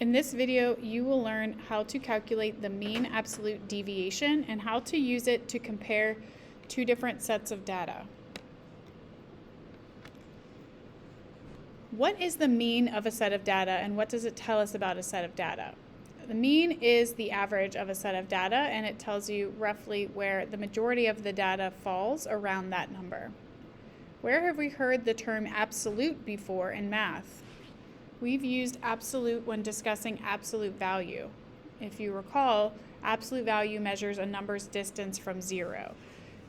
In this video, you will learn how to calculate the mean absolute deviation and how to use it to compare two different sets of data. What is the mean of a set of data and what does it tell us about a set of data? The mean is the average of a set of data, and it tells you roughly where the majority of the data falls around that number. Where have we heard the term absolute before in math? We've used absolute when discussing absolute value. If you recall, absolute value measures a number's distance from zero,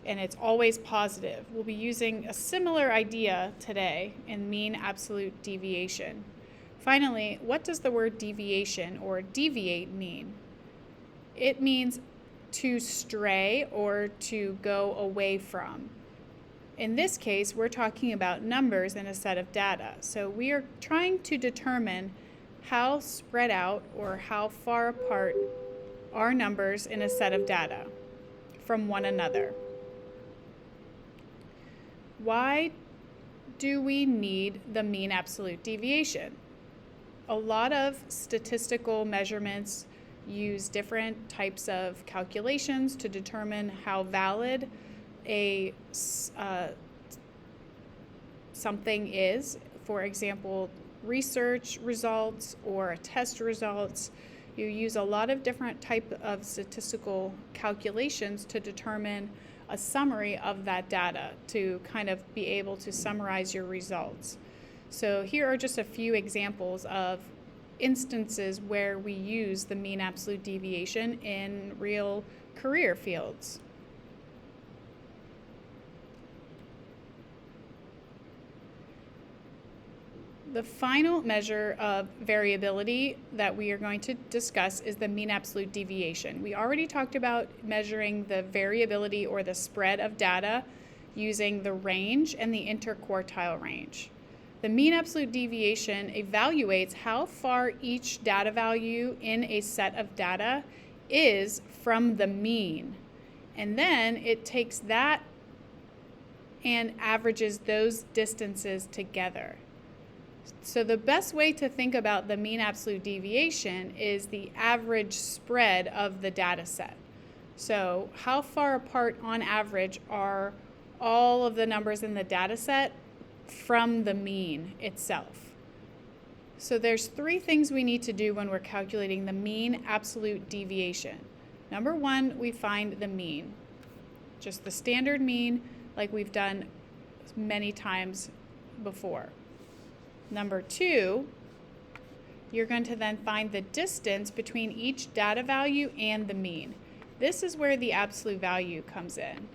and it's always positive. We'll be using a similar idea today in mean absolute deviation. Finally, what does the word deviation or deviate mean? It means to stray or to go away from. In this case, we're talking about numbers in a set of data. So we are trying to determine how spread out or how far apart are numbers in a set of data from one another. Why do we need the mean absolute deviation? A lot of statistical measurements use different types of calculations to determine how valid a something is. For example, research results or test results. You use a lot of different type of statistical calculations to determine a summary of that data to kind of be able to summarize your results. So here are just a few examples of instances where we use the mean absolute deviation in real career fields. The final measure of variability that we are going to discuss is the mean absolute deviation. We already talked about measuring the variability or the spread of data using the range and the interquartile range. The mean absolute deviation evaluates how far each data value in a set of data is from the mean. And then it takes that and averages those distances together. So the best way to think about the mean absolute deviation is the average spread of the data set. So how far apart on average are all of the numbers in the data set from the mean itself? So there's three things we need to do when we're calculating the mean absolute deviation. Number one, we find the mean, just the standard mean like we've done many times before. Number two, you're going to then find the distance between each data value and the mean. This is where the absolute value comes in.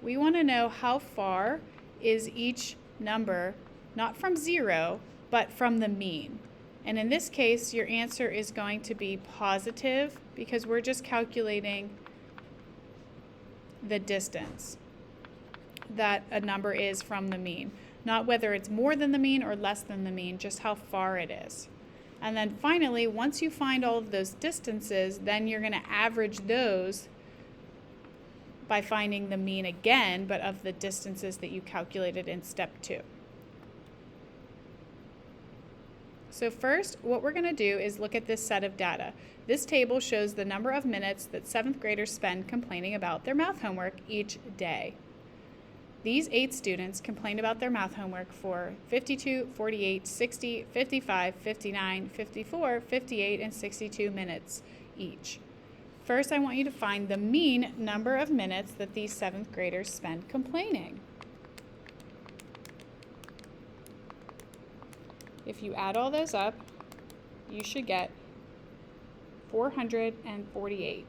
We want to know how far is each number, not from zero, but from the mean. And in this case, your answer is going to be positive because we're just calculating the distance that a number is from the mean. Not whether it's more than the mean or less than the mean, just how far it is. And then finally, once you find all of those distances, then you're going to average those by finding the mean again, but of the distances that you calculated in step 2. So first, what we're going to do is look at this set of data. This table shows the number of minutes that 7th graders spend complaining about their math homework each day. These 8 students complained about their math homework for 52, 48, 60, 55, 59, 54, 58, and 62 minutes each. First, I want you to find the mean number of minutes that these 7th graders spend complaining. If you add all those up, you should get 448.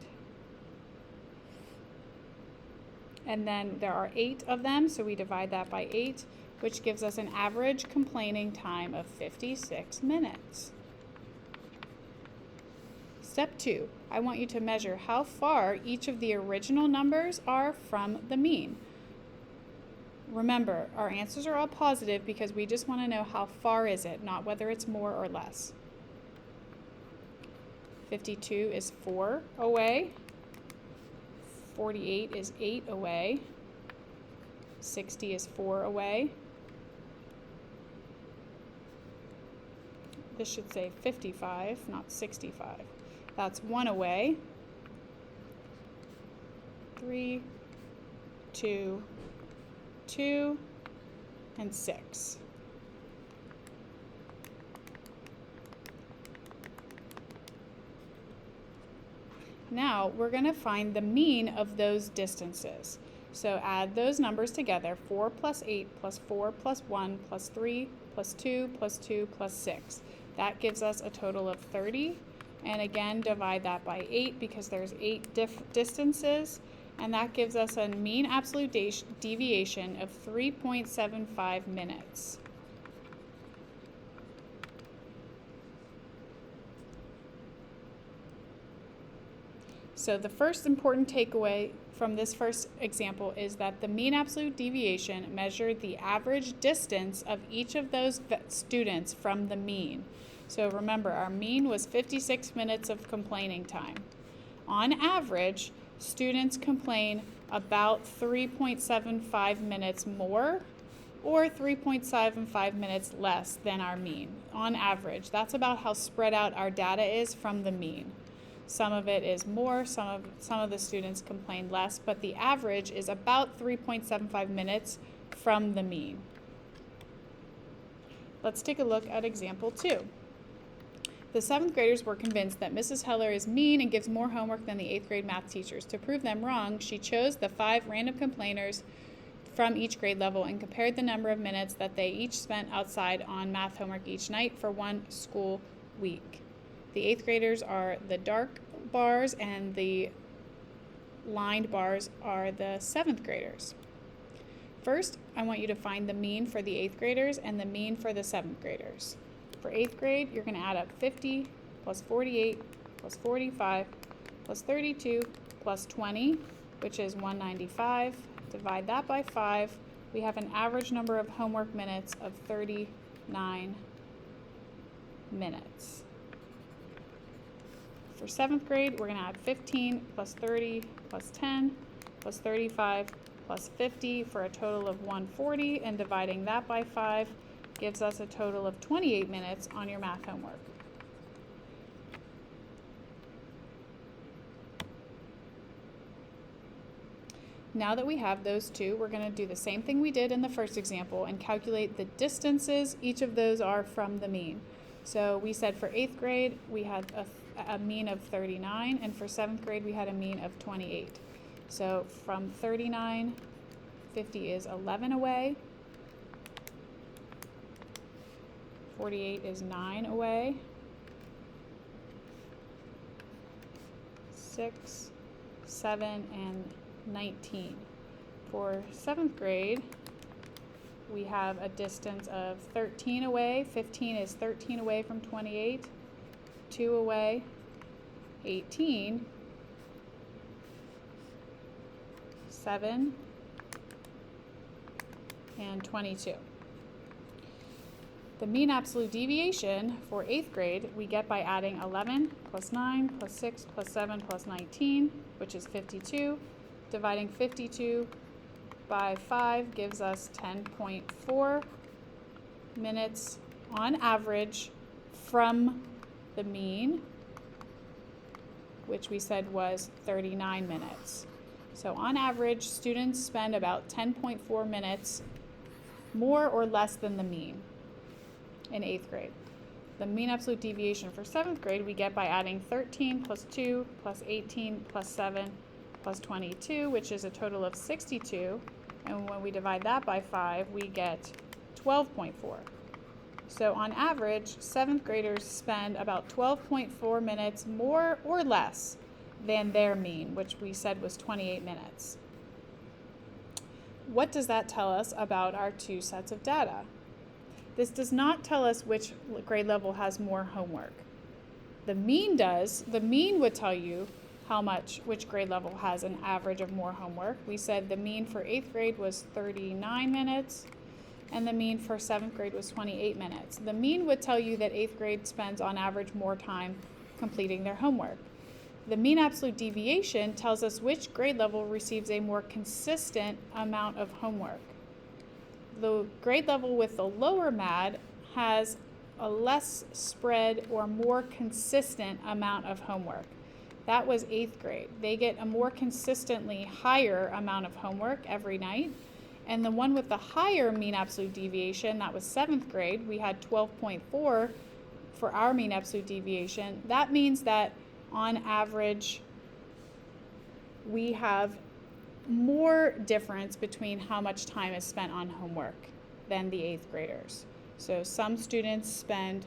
And then there are 8 of them, so we divide that by 8, which gives us an average complaining time of 56 minutes. Step 2, I want you to measure how far each of the original numbers are from the mean. Remember, our answers are all positive because we just want to know how far is it, not whether it's more or less. 52 is 4 away. 48 is 8 away. 60 is 4 away. this should say 55, not 65. That's 1 away. 3, 2, 2, and 6. Now we're going to find the mean of those distances. So add those numbers together, 4 plus 8 plus 4 plus 1 plus 3 plus 2 plus 2 plus 6. That gives us a total of 30. And again, divide that by 8 because there's 8 distances. And that gives us a mean absolute deviation of 3.75 minutes. So the first important takeaway from this first example is that the mean absolute deviation measured the average distance of each of those students from the mean. So remember, our mean was 56 minutes of complaining time. On average, students complain about 3.75 minutes more or 3.75 minutes less than our mean. On average, that's about how spread out our data is from the mean. Some of it is more, some of the students complain less, but the average is about 3.75 minutes from the mean. Let's take a look at example 2. The 7th graders were convinced that Mrs. Heller is mean and gives more homework than the 8th grade math teachers. To prove them wrong, she chose the 5 random complainers from each grade level and compared the number of minutes that they each spent outside on math homework each night for one school week. The 8th graders are the dark bars and the lined bars are the 7th graders. First, I want you to find the mean for the 8th graders and the mean for the 7th graders. For 8th grade, you're going to add up 50 plus 48 plus 45 plus 32 plus 20, which is 195. Divide that by 5. We have an average number of homework minutes of 39 minutes. For 7th grade, we're going to add 15 plus 30 plus 10 plus 35 plus 50 for a total of 140, and dividing that by 5 gives us a total of 28 minutes on your math homework. Now that we have those two, we're going to do the same thing we did in the first example and calculate the distances each of those are from the mean. So we said for 8th grade we had a mean of 39, and for 7th grade we had a mean of 28. So from 39, 50 is 11 away. 48 is 9 away. 6, 7, and 19. For 7th grade, we have a distance of 13 away. 15 is 13 away from 28. 2 away. 18. 7. And 22. The mean absolute deviation for 8th grade we get by adding 11 plus 9 plus 6 plus 7 plus 19, which is 52. Dividing 52 by 5 gives us 10.4 minutes on average from the mean, which we said was 39 minutes. So on average, students spend about 10.4 minutes more or less than the mean in 8th grade. The mean absolute deviation for 7th grade we get by adding 13 plus 2 plus 18 plus 7 plus 22, which is a total of 62. And when we divide that by 5, we get 12.4. So on average, 7th graders spend about 12.4 minutes more or less than their mean, which we said was 28 minutes. What does that tell us about our two sets of data? This does not tell us which grade level has more homework. The mean does. The mean would tell you which grade level has an average of more homework. We said the mean for 8th grade was 39 minutes, and the mean for 7th grade was 28 minutes. The mean would tell you that 8th grade spends on average more time completing their homework. The mean absolute deviation tells us which grade level receives a more consistent amount of homework. The grade level with the lower MAD has a less spread or more consistent amount of homework. That was 8th grade. They get a more consistently higher amount of homework every night. And the one with the higher mean absolute deviation, that was 7th grade, we had 12.4 for our mean absolute deviation. That means that on average, we have more difference between how much time is spent on homework than the 8th graders. So some students spend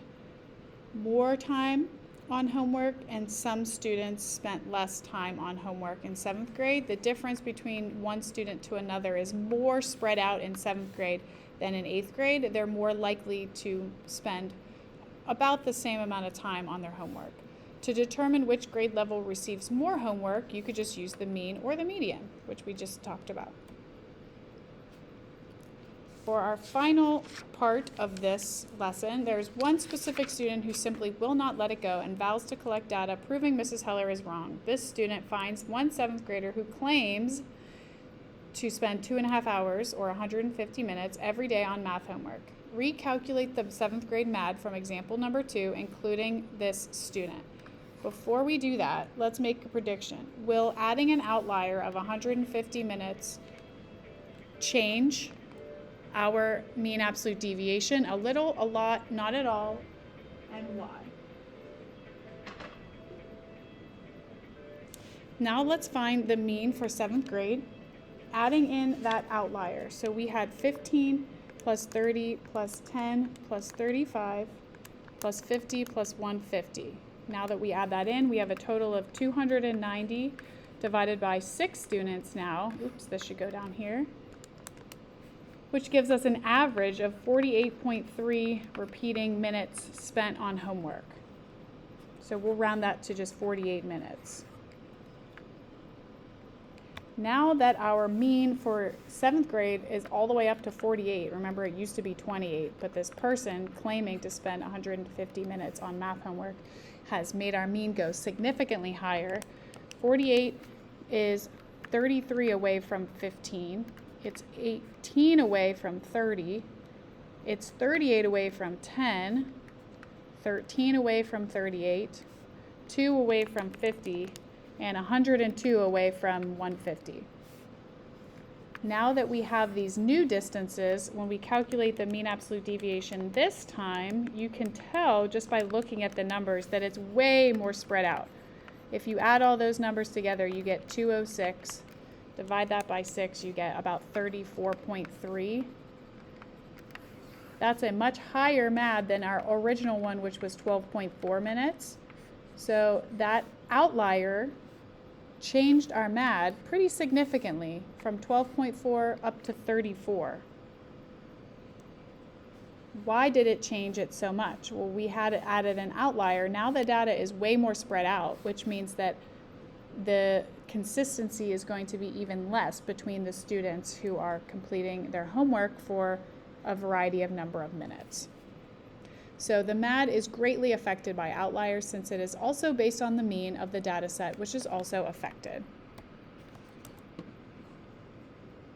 more time on homework and some students spent less time on homework in 7th grade. The difference between one student to another is more spread out in 7th grade than in 8th grade. They're more likely to spend about the same amount of time on their homework. To determine which grade level receives more homework, you could just use the mean or the median, which we just talked about. For our final part of this lesson, there's one specific student who simply will not let it go and vows to collect data proving Mrs. Heller is wrong. This student finds one 7th grader who claims to spend 2.5 hours or 150 minutes every day on math homework. Recalculate the 7th grade MAD from example number 2, including this student. Before we do that, let's make a prediction. Will adding an outlier of 150 minutes change our mean absolute deviation? A little, a lot, not at all, and why? Now let's find the mean for 7th grade, adding in that outlier. So we had 15 plus 30 plus 10 plus 35 plus 50 plus 150. Now that we add that in, we have a total of 290 divided by 6 students now. Oops, this should go down here. Which gives us an average of 48.3 repeating minutes spent on homework. So we'll round that to just 48 minutes. Now that our mean for 7th grade is all the way up to 48, remember it used to be 28, but this person claiming to spend 150 minutes on math homework has made our mean go significantly higher. 48 is 33 away from 15. It's 18 away from 30. It's 38 away from 10. 13 away from 38. 2 away from 50. And 102 away from 150. Now that we have these new distances, when we calculate the mean absolute deviation this time, you can tell just by looking at the numbers that it's way more spread out. If you add all those numbers together, you get 206. Divide that by 6, you get about 34.3. That's a much higher MAD than our original one, which was 12.4 minutes. So that outlier changed our MAD pretty significantly from 12.4 up to 34. Why did it change it so much? Well, we had added an outlier. Now the data is way more spread out, which means that the consistency is going to be even less between the students who are completing their homework for a variety of number of minutes. So the MAD is greatly affected by outliers since it is also based on the mean of the data set, which is also affected.